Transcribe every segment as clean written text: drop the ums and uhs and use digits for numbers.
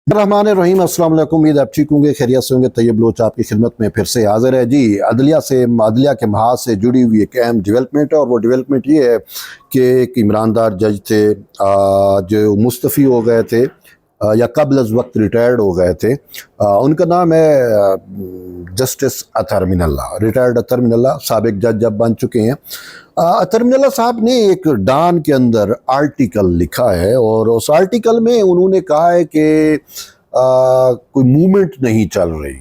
रहमान रहीम अस्सलाम वालेकुम। उम्मीद आप ठीक होंगे, खैरियत से होंगे। तैयब लोच आपकी खिदमत में फिर से हाजिर है जी। अदलिया के महाज से जुड़ी हुई एक अहम डेवलपमेंट है, और वो डेवलपमेंट ये है कि एक ईमानदार जज थे जो मुस्तफ़ी हो गए थे या कबल अज़ वक्त रिटायर्ड हो गए थे। उनका नाम है जस्टिस अतहर मिनल्लाह। रिटायर्ड अतहर मिनल्लाह साबिक जज जब बन चुके हैं। अतहर मिनल्लाह साहब ने एक डॉन के अंदर आर्टिकल लिखा है, और उस आर्टिकल में उन्होंने कहा है कि कोई मूवमेंट नहीं चल रही।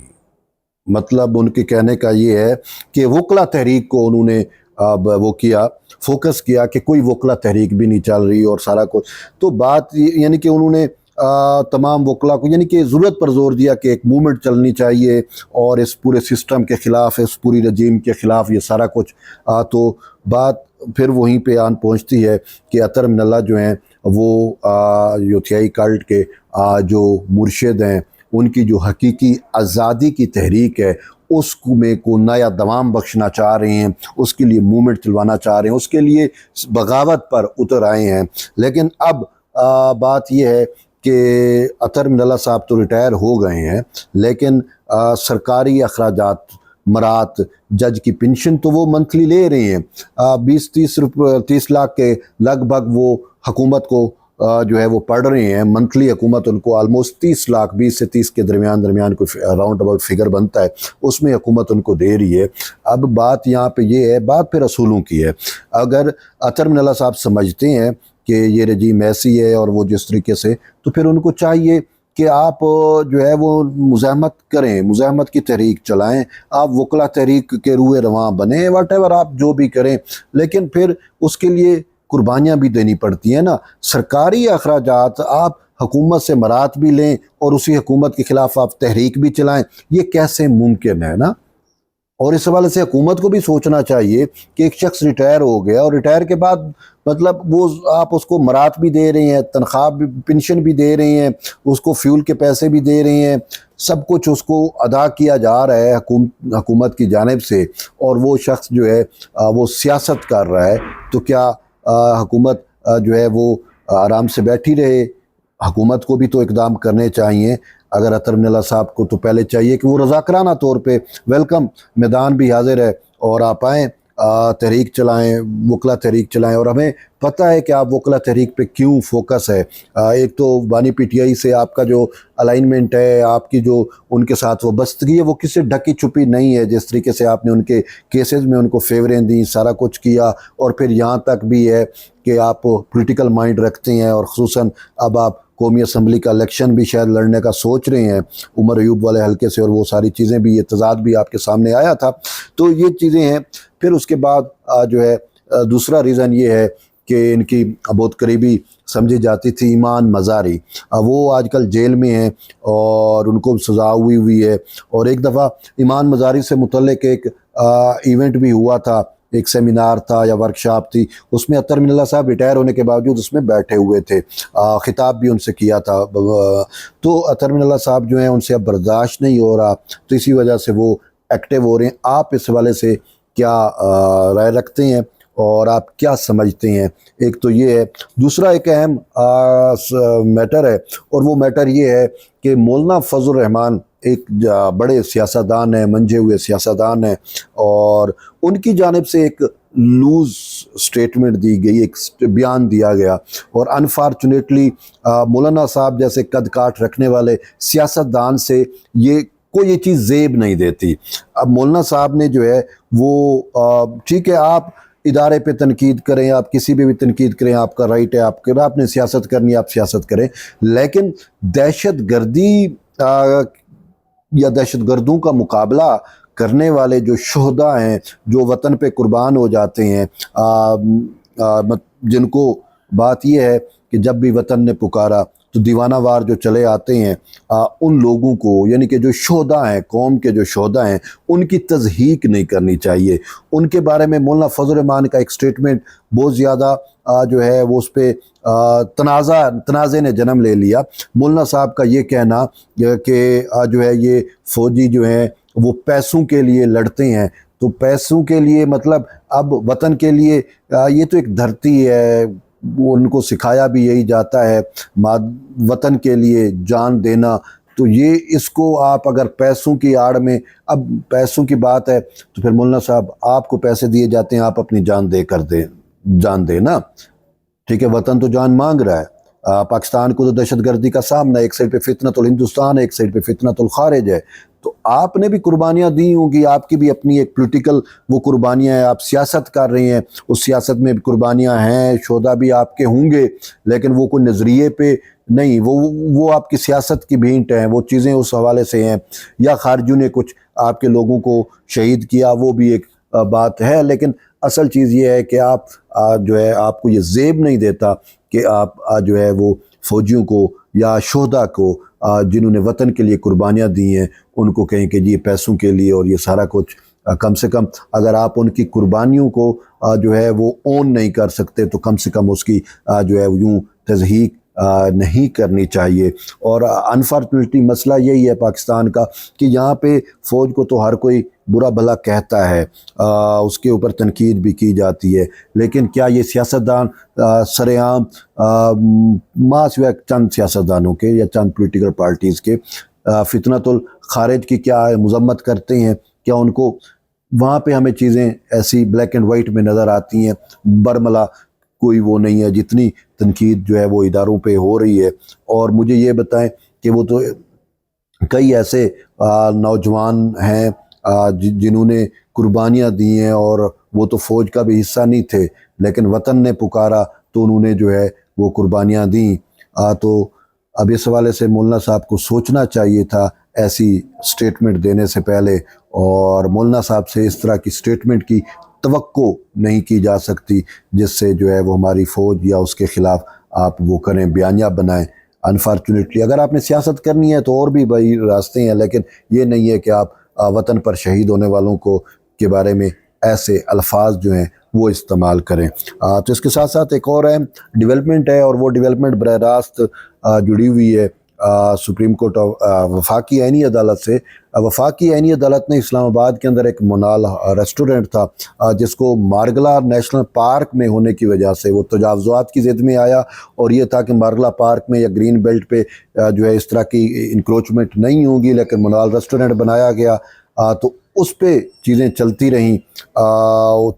मतलब उनके कहने का ये है कि वकला तहरीक को उन्होंने अब वो किया, फोकस किया कि कोई वकला तहरीक भी नहीं चल रही और सारा कुछ। तो बात यानी कि उन्होंने तमाम वकला को यानी कि ज़रूरत पर जोर दिया कि एक मूवमेंट चलनी चाहिए और इस पूरे सिस्टम के ख़िलाफ़, इस पूरी रजीम के ख़िलाफ़ ये सारा कुछ। तो बात फिर वहीं पे आन पहुंचती है कि अतहर मिनल्लाह जो हैं वो यूथियाई कल्ट के जो मुर्शिद हैं, उनकी जो हकीकी आज़ादी की तहरीक है उसको में को नया दवाम बख्शना चाह रहे हैं, उसके लिए मूवमेंट चलवाना चाह रहे हैं, उसके लिए बगावत पर उतर आए हैं। लेकिन अब बात यह है कि अतहर मिनल्लाह साहब तो रिटायर हो गए हैं, लेकिन सरकारी अखराजात मरात जज की पेंशन तो वो मंथली ले रहे हैं। 20-30 लाख के लगभग वो हुकूमत को जो है वो पढ़ रहे हैं। मंथली हुकूमत उनको आलमोस्ट 30 लाख, 20 से 30 के दरमियान कोई राउंड अबाउट फिगर बनता है, उसमें हुकूमत उनको दे रही है। अब बात यहाँ पे ये है, बात फिर असूलों की है। अगर अतहर मिनल्लाह साहब समझते हैं कि ये रजीम ऐसी है और वो जिस तरीके से, तो फिर उनको चाहिए कि आप जो है वो मुज़ाहमत करें, मुज़ाहमत की तहरीक चलाएं, आप वकला तहरीक के रूए रवां बने, वटेवर आप जो भी करें। लेकिन फिर उसके लिए कुर्बानियाँ भी देनी पड़ती हैं ना। सरकारी अखराजात आप हुकूमत से मरात भी लें और उसी हुकूमत के ख़िलाफ़ आप तहरीक भी चलाएं, ये कैसे मुमकिन है ना। और इस हवाले से हुकूमत को भी सोचना चाहिए कि एक शख्स रिटायर हो गया और रिटायर के बाद मतलब वो आप उसको मरात भी दे रहे हैं, तनख्वाह भी, पेंशन भी दे रहे हैं, उसको फ्यूल के पैसे भी दे रहे हैं, सब कुछ उसको अदा किया जा रहा है हुकूमत की जानिब से, और वो शख्स जो है वो सियासत कर रहा है। तो क्या हुकूमत जो है वो आराम से बैठी रहे? हुकूमत को भी तो इक़दाम करने चाहिए। अगर अतहर मिनल्लाह साहब को तो पहले चाहिए कि वो रज़ाकराना तौर पे वेलकम, मैदान भी हाजिर है और आप आएँ, तहरीक चलाएं, वकला तहरीक चलाएं। और हमें पता है कि आप वकला तहरीक पे क्यों फोकस है। एक तो बानी पीटीआई से आपका जो अलाइनमेंट है, आपकी जो उनके साथ वो बस्तगी है, वो किसी ढकी छुपी नहीं है। जिस तरीके से आपने उनके केसेस में उनको फेवरें दी, सारा कुछ किया, और फिर यहाँ तक भी है कि आप पॉलिटिकल माइंड रखते हैं, और ख़ुसूसन अब आप कौमी असम्बली का इलेक्शन भी शायद लड़ने का सोच रहे हैं उमर अयूब वाले हल्के से, और वो सारी चीज़ें भी, ये तजाद भी आपके सामने आया था। तो ये चीज़ें हैं। फिर उसके बाद जो है दूसरा रीज़न ये है कि इनकी बहुत करीबी समझी जाती थी ईमान मज़ारी। वो आजकल जेल में हैं और उनको सज़ा हुई है। और एक दफ़ा ईमान मज़ारी से मुतल्लिक एक इवेंट भी हुआ था, एक सेमिनार था या वर्कशॉप थी, उसमें अतहर मिनल्लाह साहब रिटायर होने के बावजूद उसमें बैठे हुए थे, ख़िताब भी उनसे किया था। तो अतहर मिनल्लाह साहब जो हैं उनसे अब बर्दाश्त नहीं हो रहा, तो इसी वजह से वो एक्टिव हो रहे हैं। आप इस हवाले से क्या राय रखते हैं और आप क्या समझते हैं? एक तो ये है। दूसरा एक अहम मैटर है, और वो मैटर ये है कि मौलाना फजल रहमान एक बड़े सियासतदान हैं, मंझे हुए सियासतदान हैं, और उनकी जानिब से एक लूज़ स्टेटमेंट दी गई, एक बयान दिया गया, और अनफॉर्चुनेटली मौलाना साहब जैसे कद काठ रखने वाले सियासतदान से ये चीज़ जेब नहीं देती। अब मौलाना साहब ने जो है वो ठीक है, आप इदारे पे तनकीद करें, आप किसी पे भी तनकीद करें, आपका राइट है, आपने सियासत करनी है, आप सियासत करें, लेकिन दहशत गर्दी या दहशत गर्दों का मुकाबला करने वाले जो शोहदा हैं, जो वतन पे कुर्बान हो जाते हैं, जिनको बात यह है कि जब भी वतन ने पुकारा तो दीवाना वार जो चले आते हैं, उन लोगों को, यानी कि जो शोहदा हैं, कौम के जो शोहदा हैं, उनकी तज़हीक नहीं करनी चाहिए। उनके बारे में मौलाना फजल रहमान का एक स्टेटमेंट बहुत ज़्यादा जो है वो उस पर तनाज़े ने जन्म ले लिया। मौलाना साहब का ये कहना कि जो है ये फ़ौजी जो हैं वो पैसों के लिए लड़ते हैं, तो पैसों के लिए मतलब अब वतन के लिए ये तो एक धरती है, ان کو سکھایا بھی یہی جاتا ہے وطن کے لیے جان دینا، تو یہ اس کو آپ اگر پیسوں کی آڑ میں، اب پیسوں کی بات ہے تو پھر مولانا صاحب آپ کو پیسے دیے جاتے ہیں، آپ اپنی جان دے کر جان دے نا، ٹھیک ہے، وطن تو جان مانگ رہا ہے۔ پاکستان کو تو دہشت گردی کا سامنا ہے، ایک سائڈ پہ فتنۃ الہندوستان ہے، ایک سائڈ پہ فتنۃ الخارج ہے، تو آپ نے بھی قربانیاں دی ہوں گی، آپ کی بھی اپنی ایک پولیٹیکل وہ قربانیاں ہیں، آپ سیاست کر رہی ہیں، اس سیاست میں بھی قربانیاں ہیں، شہداء بھی آپ کے ہوں گے، لیکن وہ کوئی نظریے پہ نہیں، وہ آپ کی سیاست کی بھینٹ ہیں، وہ چیزیں اس حوالے سے ہیں، یا خارجیوں نے کچھ آپ کے لوگوں کو شہید کیا، وہ بھی ایک بات ہے، لیکن اصل چیز یہ ہے کہ آپ جو ہے آپ کو یہ زیب نہیں دیتا کہ آپ جو ہے وہ فوجیوں کو یا شہداء کو جنہوں نے وطن کے لیے قربانیاں دی ہیں ان کو کہیں کہ یہ پیسوں کے لیے اور یہ سارا کچھ، کم سے کم اگر آپ ان کی قربانیوں کو جو ہے وہ اون نہیں کر سکتے تو کم سے کم اس کی جو ہے یوں تضحیق نہیں کرنی چاہیے۔ اور انفارچونیٹلی مسئلہ یہی ہے پاکستان کا کہ یہاں پہ فوج کو تو ہر کوئی برا بھلا کہتا ہے، اس کے اوپر تنقید بھی کی جاتی ہے، لیکن کیا یہ سیاستدان سر عام ماں سوائے چند سیاستدانوں کے یا چند پولیٹیکل پارٹیز کے فتنۃ الخارج کی کیا مذمت کرتے ہیں؟ کیا ان کو وہاں پہ ہمیں چیزیں ایسی بلیک اینڈ وائٹ میں نظر آتی ہیں؟ برملا کوئی وہ نہیں ہے جتنی تنقید جو ہے وہ اداروں پہ ہو رہی ہے۔ اور مجھے یہ بتائیں کہ وہ تو کئی ایسے نوجوان ہیں جنہوں نے قربانیاں دی ہیں اور وہ تو فوج کا بھی حصہ نہیں تھے، لیکن وطن نے پکارا تو انہوں نے جو ہے وہ قربانیاں دیں، تو اب اس حوالے سے مولانا صاحب کو سوچنا چاہیے تھا ایسی سٹیٹمنٹ دینے سے پہلے، اور مولانا صاحب سے اس طرح کی سٹیٹمنٹ کی توقع نہیں کی جا سکتی جس سے جو ہے وہ ہماری فوج یا اس کے خلاف آپ وہ کریں، بیانیہ بنائیں۔ انفارچونیٹلی اگر آپ نے سیاست کرنی ہے تو اور بھی بھائی راستے ہیں، لیکن یہ نہیں ہے کہ آپ وطن پر شہید ہونے والوں کے بارے میں ایسے الفاظ جو ہیں وہ استعمال کریں۔ تو اس کے ساتھ ساتھ ایک اور اہم ڈیولپمنٹ ہے، اور وہ ڈیولپمنٹ براہ راست جڑی ہوئی ہے سپریم کورٹ وفاقی عینی عدالت سے۔ وفاقی عینی عدالت نے اسلام آباد کے اندر ایک منال ریسٹورنٹ تھا جس کو مارگلا نیشنل پارک میں ہونے کی وجہ سے وہ تجاوزات کی زد میں آیا، اور یہ تھا کہ مارگلا پارک میں یا گرین بیلٹ پہ جو ہے اس طرح کی انکروچمنٹ نہیں ہوگی، لیکن منال ریسٹورنٹ بنایا گیا تو اس پہ چیزیں چلتی رہیں،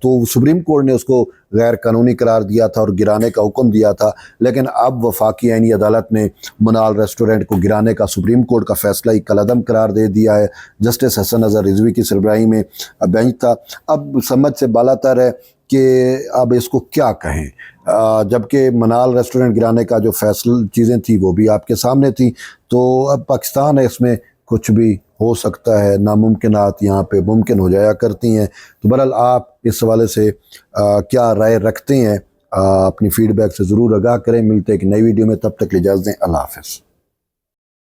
تو سپریم کورٹ نے اس کو غیر قانونی قرار دیا تھا اور گرانے کا حکم دیا تھا، لیکن اب وفاقی عینی عدالت نے منال ریسٹورنٹ کو گرانے کا سپریم کورٹ کا فیصلہ ہی کالعدم قرار دے دیا ہے۔ جسٹس حسن اظہر رضوی کی سربراہی میں بینچ تھا، اب سمجھ سے بالاتر ہے کہ اب اس کو کیا کہیں، جبکہ منال ریسٹورنٹ گرانے کا جو فیصل چیزیں تھیں وہ بھی آپ کے سامنے تھیں، تو اب پاکستان ہے، اس میں کچھ بھی ہو سکتا ہے، ناممکنات یہاں پہ ممکن ہو جایا کرتی ہیں۔ تو بہرحال آپ اس حوالے سے کیا رائے رکھتے ہیں؟ اپنی فیڈ بیک سے ضرور آگاہ کریں۔ ملتے ہیں ایک نئی ویڈیو میں، تب تک اجازت دیں، اللہ حافظ۔